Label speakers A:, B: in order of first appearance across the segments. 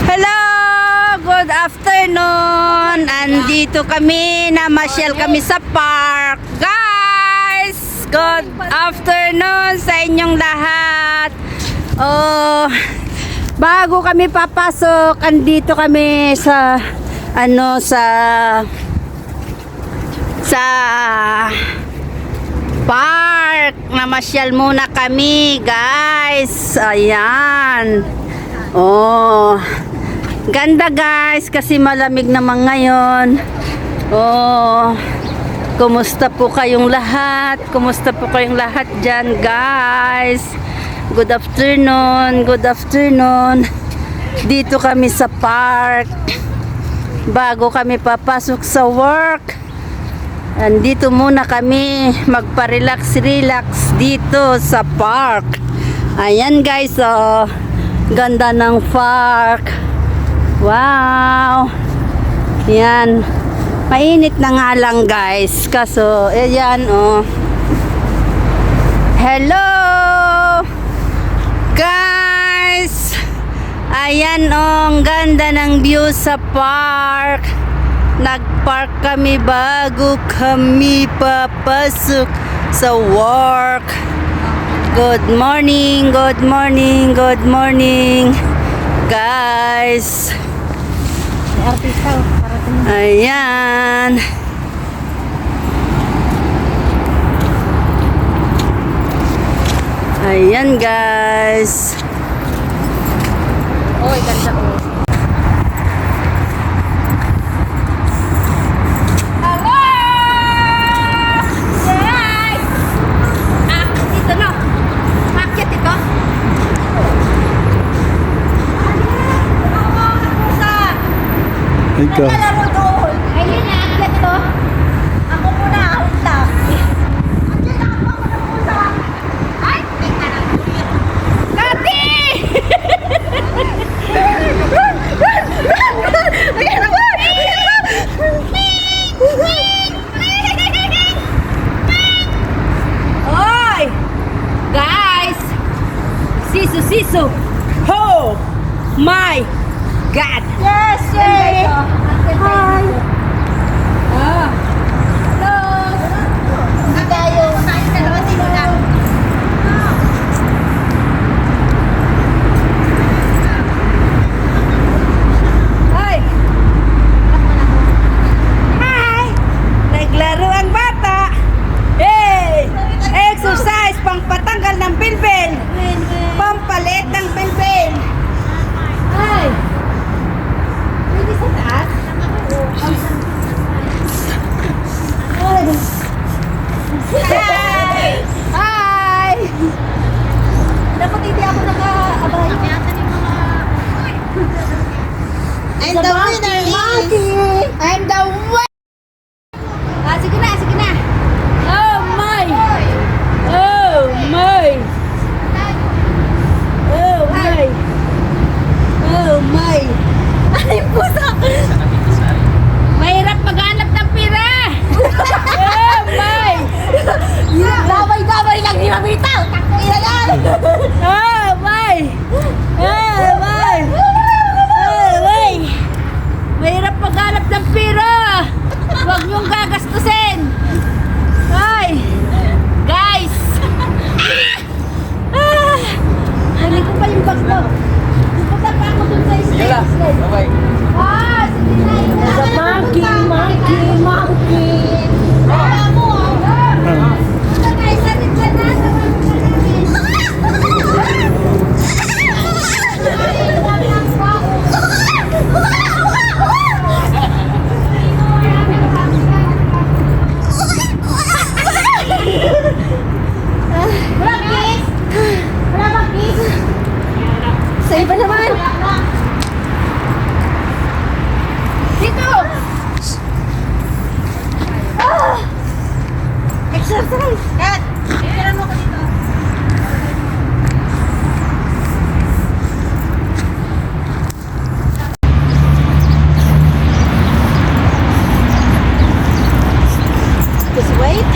A: Hello! Good afternoon! Andito kami, namasyal kami sa park. Guys! Good afternoon sa inyong lahat. Oh, bago kami papasok, andito kami sa park. Namasyal muna kami, guys. Ayan. Oh, ganda guys kasi malamig naman ngayon. Oh, kumusta po kayong lahat? Kumusta po kayong lahat dyan, guys? Good afternoon. Good afternoon. Dito kami sa park. Bago kami papasok sa work, andito muna kami magpa-relax dito sa park. Ayan guys, oh, ganda ng park. Wow. Yan. Mainit na nga lang guys. Kaso, ayan oh. Hello guys. Ayan oh, ang ganda ng view sa park. Nagpark kami bago kami papasok sa work. Good morning, good morning, good morning, guys. Ayan. Ayan, guys.
B: Oy, ganda ko.
A: Ikaw.
B: Nalaro doon. Ayun na, akit to. Ako muna, ahon lang. Akit na ako na pusa. Ay, tingka na. Kati! Ayan na ba? Oy! Guys! Sisu! Oh my God!
A: Yes, yes.
B: Hi! Ah! Hello! Hindi tayo. Dalawa sino lang.
A: Hi! Hi! Naglaro ang bata. Hey! Exercise pang patanggal ng pilpil. Pampalit ng pilpil.
B: Hi! Pwede sa taas?
A: Hi! Hi!
B: Dapat hindi ako naka-abay.
A: And the winner is...
B: I'm the winner! Ah, sige na, sige na.
A: Oh my! Oh my! Oh my! Oh my!
B: Ay, pusa!
A: Mahirap maghanap ng pira! Oh my!
B: Damay-damay lang ni Mamita! Takina yan!
A: Oh my! Oh my! Oh my! Mahirap maghanap ng pira! Huwag niyong gagastusin! Ay! Guys! Ah! Kunin ko pa yung bag ko. Punta pa ako dun sa stage.
C: Bye-bye.
B: Ah, sige na.
A: Sa monkey!
B: Wala mo, ah. Punta tayo sa rin na. Wala kiss? Wala bang kiss?
A: Sa iba naman!
B: Dito!
A: Exercise!
B: Kat! Tira mo ko dito.
A: Just wait.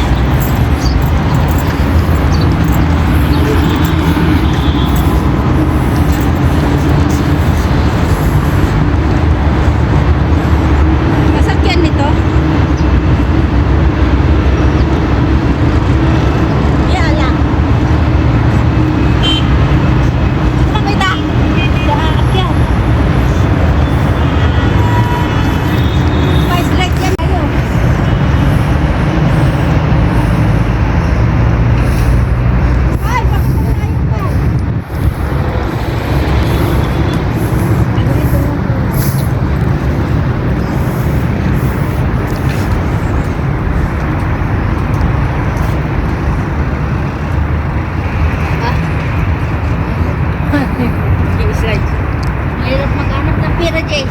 B: Jay.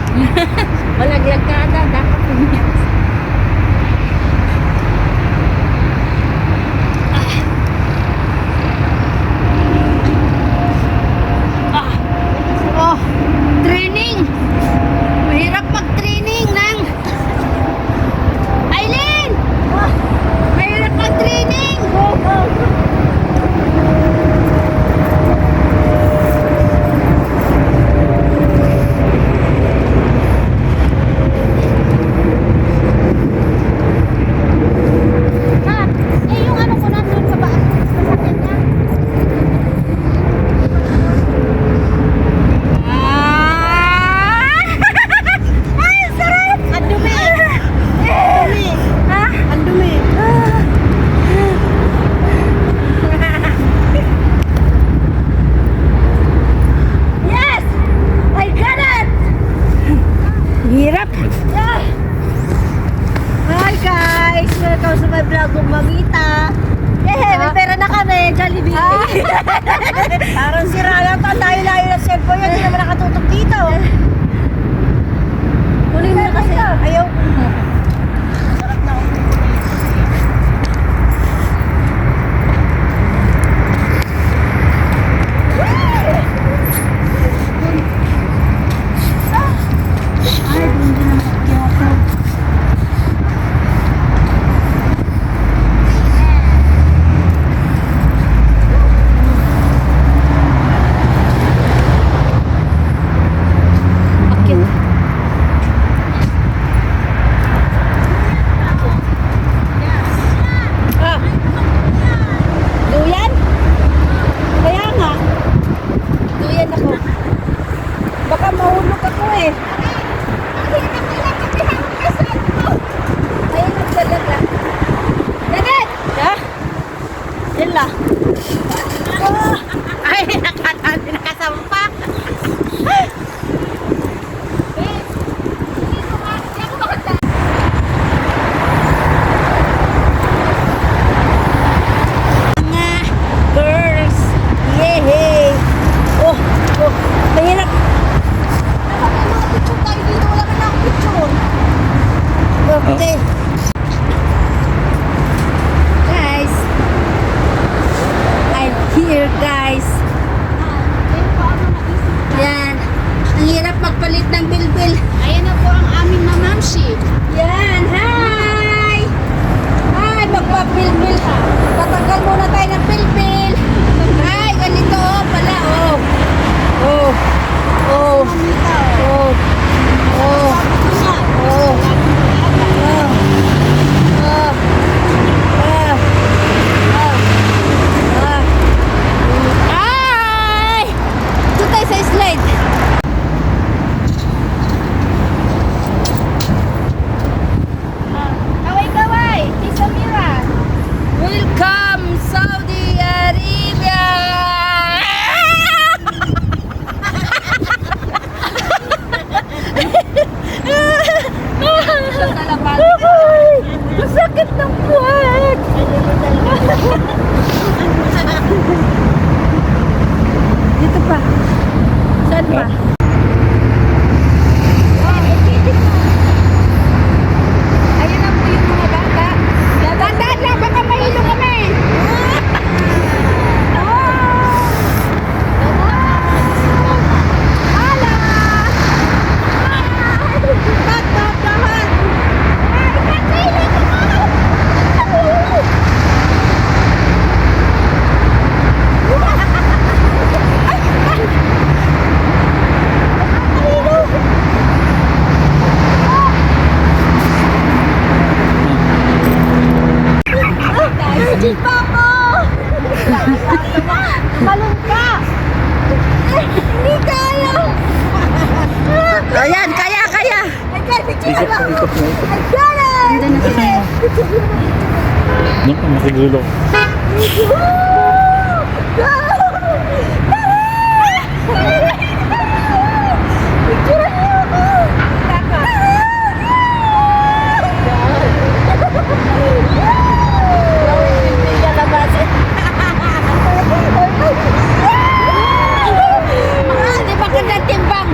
B: Malaglag ka na. Dapat pumiyak. Oh, training. Mahirap mag-training ng Aileen! Mahirap mag-training! Ha? Yung ano ko nandun sa baan? Masakit na? Ay, sarap! Ang dumi! Ang dumi! Ha? Ang dumi! Yes! I got it! Hirap! Yeah. Hi guys! Welcome sa my vlog kong Mamita! Eh, may pera na kami! Jollibee! Parang sira lang to! Layo-layo ng cellphone yan! Hindi naman nakatutok dito! Kunin mo kasi! Ayaw ko mo! Sarap na ako! Ay, bundi na makyata! Bakit? Ah. Duyan? Kaya nga. Duyan ako. Baka mahulog ako eh. Ayun ang talaga. Dagat! Ha? Sila. Ay, nakasampa. Mga girls. Yehey. Oh, oh. Mahirap. May mga picture tayo dito. Wala ka na akong picture. Okay. Guys. I'm here, guys. Yan. Ang hirap magpalit ng bilbil.
A: Ayan na po ang aming mamamshi.
B: Yan. Hi! Hi, magpabilbil. Tatanggal muna tayo ng bilbil. Hi, ganito oh, pala. Oh. Oh. Oh.
A: Mamita.
B: Oh. Oh. Oh. Ay! Ito tayo sa slide.
A: Kaway-kaway. Tisa Mira.
B: Welcome Saudi Arabia! Masakit ng puwet! Dito pa. Saan pa? Ayun na po yung mga bata. Tandaan lang, baka mahilo kami. Hala! Tatahan! Ay, kasili ko! Virgin pa ako! Malun ka! Hindi kaya! Ayan, kaya! I got it! I got it!
C: Naku, makigulo.
B: Picturean niyo ako! Di ba ka natimbang?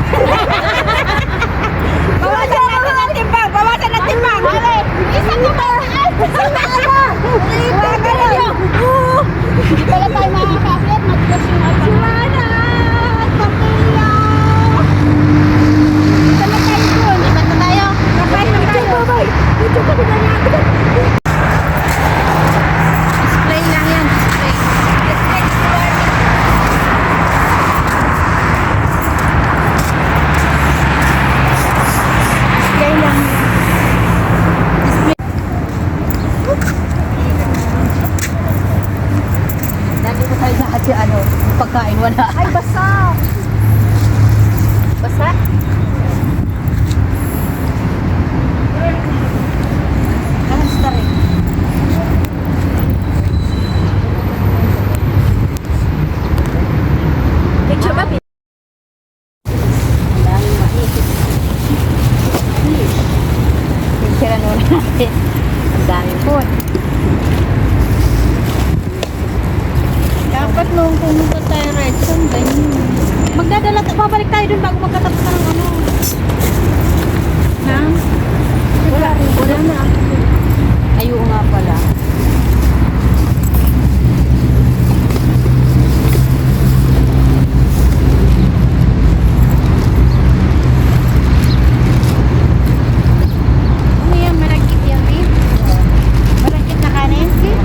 B: Ang dami po.
A: Dapat nung pumunta tayo right saan, ganyan. Babalik tayo dun bago magkatapos na ng ano. Ha? Wala na. Ayaw nga pala. Ano yan, maragkit yan, eh? Maragkit na kanin, eh?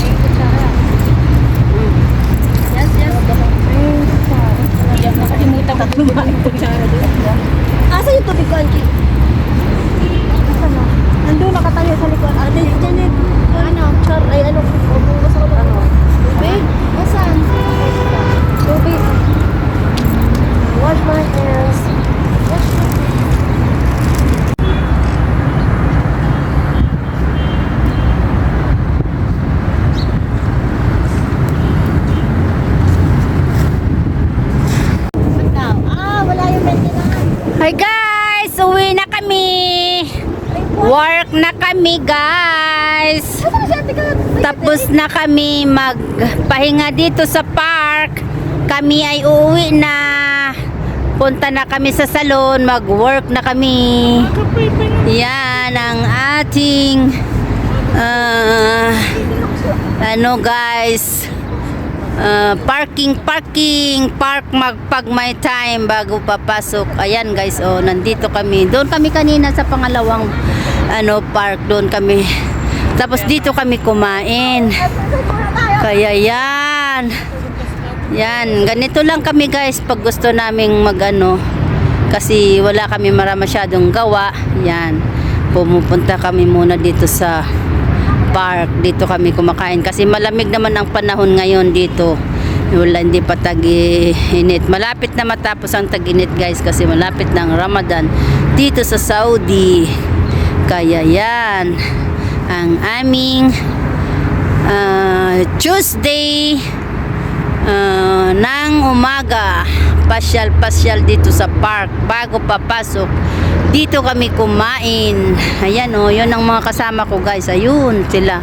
A: Ayun, kutsara. Yes, yes. Ayun, kutsara. Nakalimutan ko kumain kutsara doon.
B: Asa yung tubig ko, Angie?
A: Nandun, nakatayo sa likod.
B: Ah, dyan eh.
A: Ano?
B: Char, ay ano, bumubos ako ano?
A: Tubig? Nasaan?
B: Tubig. Wash my hands. Wash my wala yung maintenance.
A: Hi guys! Uwi na kami! Work na kami guys! Tapos na kami magpahinga dito sa park. Kami ay uuwi na. Punta na kami sa salon. Mag-work na kami. Yan ang ating ano guys, park pag may time bago papasok. Ayan guys, oh, nandito kami. Doon kami kanina sa pangalawang park, doon kami. Tapos dito kami kumain. Kaya yan. Yan, ganito lang kami guys pag gusto naming kasi wala kami masyadong gawa. Yan. Pumupunta kami muna dito sa park. Dito kami kumakain kasi malamig naman ang panahon ngayon dito. Wala, hindi pa tag-init. Malapit na matapos ang tag-init guys kasi malapit na ang Ramadan dito sa Saudi. Kaya yan ang aming Tuesday ng umaga. Pasyal dito sa park bago papasok. Dito kami kumain. Ayan o, yun ang mga kasama ko guys. Ayun sila.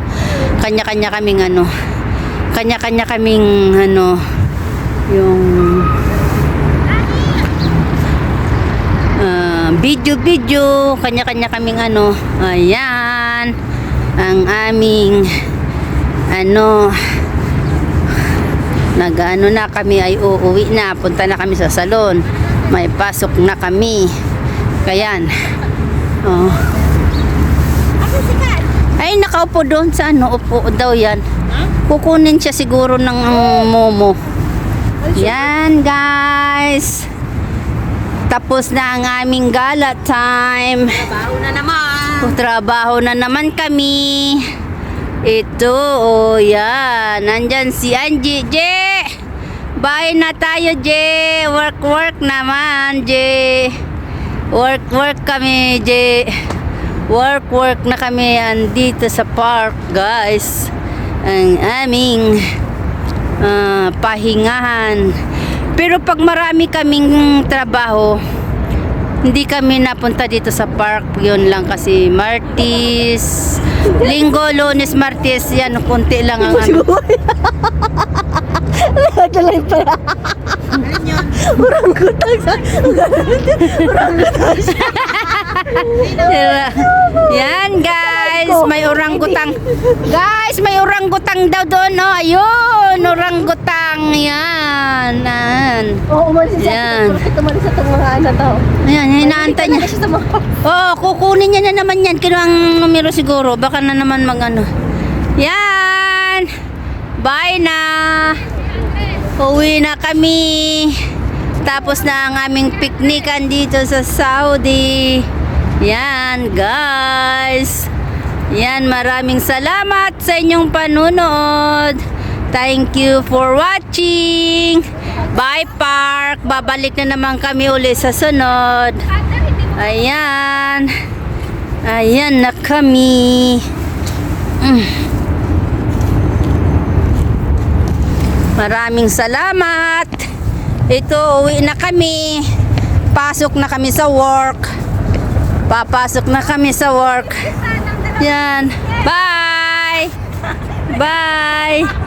A: Kanya-kanya kaming yung video. Kanya-kanya kaming ayan ang aming na kami ay uuwi na. Punta na kami sa salon. May pasok na kami. Kayan. Oh. Ay, nakaupo doon sa upo daw yan. Kukunin siya siguro ng momo. Yan guys. Tapos na ang aming gala time.
B: Trabaho na naman.
A: Trabaho na naman kami. Ito, oh yan. Nandyan si Angie. Je! Bye na tayo, Je. Work naman, Je. Work kami, Je. Work na kami andito sa park, guys. Ang aming pahingahan. Pero pag marami kaming trabaho, hindi kami napunta dito sa park. Yun lang kasi Martes, Linggo, Lunes, Martes, yan, kunti lang ang
B: Naglalay pala. Urang-gutang sa... Urang-gutang sa...
A: Yan guys, may orangutang. Guys, may orangutang daw doon, no? Ayun, orangutang. Yan.
B: Oo, umalis siya.
A: Yan.
B: Umalis sa itong mga tao.
A: Ayan, hinaantay niya. Oh, kukunin niya na naman yan. Kino ang numero siguro. Baka na naman Yan. Bye na. Uwi na kami. Tapos na ang aming piknikan dito sa Saudi. Yan guys. Yan, maraming salamat sa inyong panunood. Thank you for watching. Bye park. Babalik na naman kami uli sa sunod. Ayan. Ayan na kami. Maraming salamat. Ito, uwi na kami. Pasok na kami sa work. Papasok na kami sa work. Yan. Bye! Bye!